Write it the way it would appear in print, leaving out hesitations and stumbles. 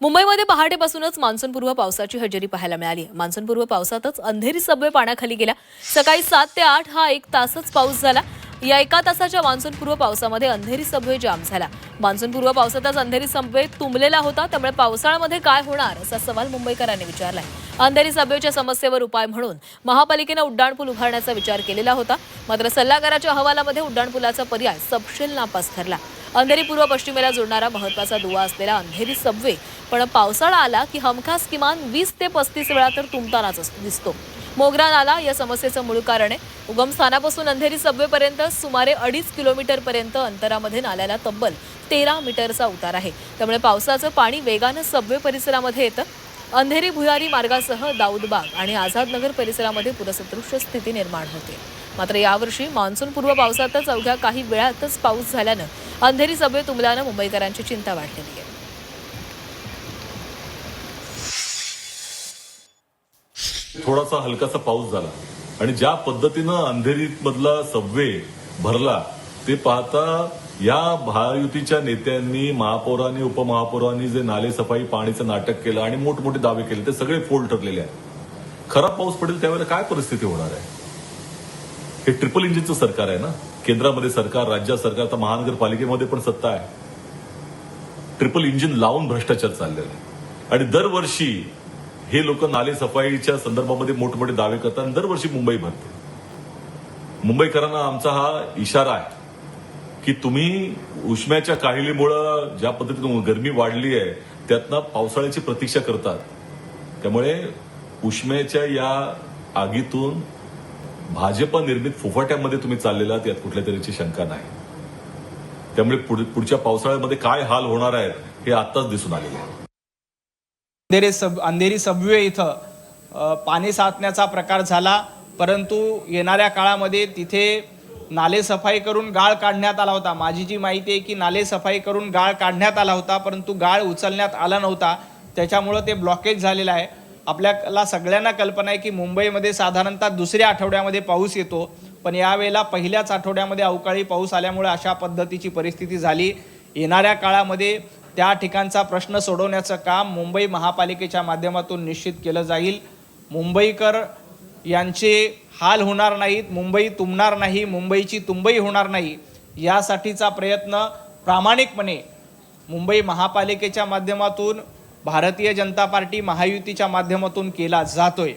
मुंबईमध्ये पहाटेपासूनच मान्सूनपूर्व पावसाची हजेरी पाहायला मिळाली आहे। मान्सूनपूर्व पावसातच अंधेरी सबवे पाण्याखाली गेला। सकाळी 7 ते 8 हा 1 तासच पाऊस झाला। या 1 तासाच्या मान्सूनपूर्व पावसामध्ये अंधेरी सबवे जाम झाला। मान्सूनपूर्व पावसातच अंधेरी सबवे तुंबलेला होता, त्यामुळे पावसाळ्यामध्ये काय होणार असा सवाल मुंबईकरांनी विचारलाय। अंधेरी सबवेच्या समस्येवर उपाय म्हणून महापालिकेने उड्डाणपूल उभारण्याचा विचार केलेला होता, मात्र सल्लागाराच्या अहवालामध्ये उड्डाणपुलाचा पर्याय सपशेल नापास ठरला। अंधेरी पूर्व पश्चिमेला जोडणारा महत्त्वाचा दुवा असलेला अंधेरी सबवे पण पावसाळा आला की हमखास किमान 20 ते 35 वेळा तर तुंबतानाच दिसतो। मोगरा नाला या समस्येचं मूळ कारण आहे। उगमस्थानापासून अंधेरी सबवेपर्यंत सुमारे 2.5 किलोमीटरपर्यंत अंतरामध्ये नाल्याला तब्बल 13 मीटरचा उतार आहे, त्यामुळे पावसाचं पाणी वेगानं सबवे परिसरामध्ये येतं। अंधेरी भुयारी मार्गासह दाऊदबाग आणि आझादनगर परिसरामध्ये पूरसदृश स्थिती निर्माण होते। मात्र यावर्षी मान्सूनपूर्व पावसातच अवघ्या काही वेळातच पाऊस झाल्यानं अंधेरी सबवे तुंबल्यानं मुंबईकरांची चिंता वाढलेली आहे। थोडासा हलकासा पाऊस झाला आणि ज्या पद्धतीनं अंधेरीमधला सबवे भरला ते पाहता या महायुतीच्या नेत्यांनी, महापौरांनी, उपमहापौरांनी जे नाले सफाई पाणीचं नाटक केलं आणि मोठमोठे दावे केले ते सगळे फोल ठरलेले आहेत। खरा पाऊस पडेल त्यावेळेला काय परिस्थिती होणार आहे? हे ट्रिपल इंजिनचं सरकार आहे ना, केंद्रामध्ये सरकार, राज्यात सरकार, तर महानगरपालिकेमध्ये पण सत्ता आहे। ट्रिपल इंजिन लावून भ्रष्टाचार चाललेला आहे आणि दरवर्षी हे लोक नाले सफाईच्या संदर्भामध्ये मोठमोठे दावे करतात आणि दरवर्षी मुंबई भरते। मुंबईकरांना आमचा हा इशारा आहे की तुम्ही उष्म्याच्या काहिलीमुळे ज्या पद्धतीने गरमी वाढली आहे त्यातनं पावसाळ्याची प्रतीक्षा करतात, त्यामुळे उष्म्याच्या या आगीतून भाजप निर्मित फुफाट्यामध्ये तुम्ही चाललेला यात कुठल्या तऱ्हेची शंका नाही। त्यामुळे पुढच्या पावसाळ्यामध्ये काय हाल होणार आहेत हे आत्ताच दिसून आलेले आहे। अंधेरी सबवे इथं पाणी साचण्याचा प्रकार झाला, परंतु येणाऱ्या काळामध्ये तिथे नाले सफाई करून गाळ काढण्यात आला होता। माझी जी माहिती आहे की नाले सफाई करून गाळ काढण्यात आला होता, परंतु गाळ उचलण्यात आला नव्हता, त्याच्यामुळं ते ब्लॉकेज झालेलं आहे। आपल्याला सगळ्यांना कल्पना आहे की मुंबईमध्ये साधारणतः दुसऱ्या आठवड्यामध्ये पाऊस येतो, पण यावेळेला पहिल्याच आठवड्यामध्ये अवकाळी पाऊस आल्यामुळे अशा पद्धतीची परिस्थिती झाली। येणाऱ्या काळामध्ये त्या ठिकाणचा प्रश्न सोडवण्याचं काम मुंबई महापालिकेच्या माध्यमातून निश्चित केलं जाईल। मुंबईकर यांचे हाल होणार नाहीत, मुंबई तुंबणार नाही, मुंबईची तुंबई होणार नाही, यासाठीचा प्रयत्न प्रामाणिकपणे मुंबई महापालिकेच्या माध्यमातून, भारतीय जनता पार्टी महायुतीच्या माध्यमातून केला जातोय।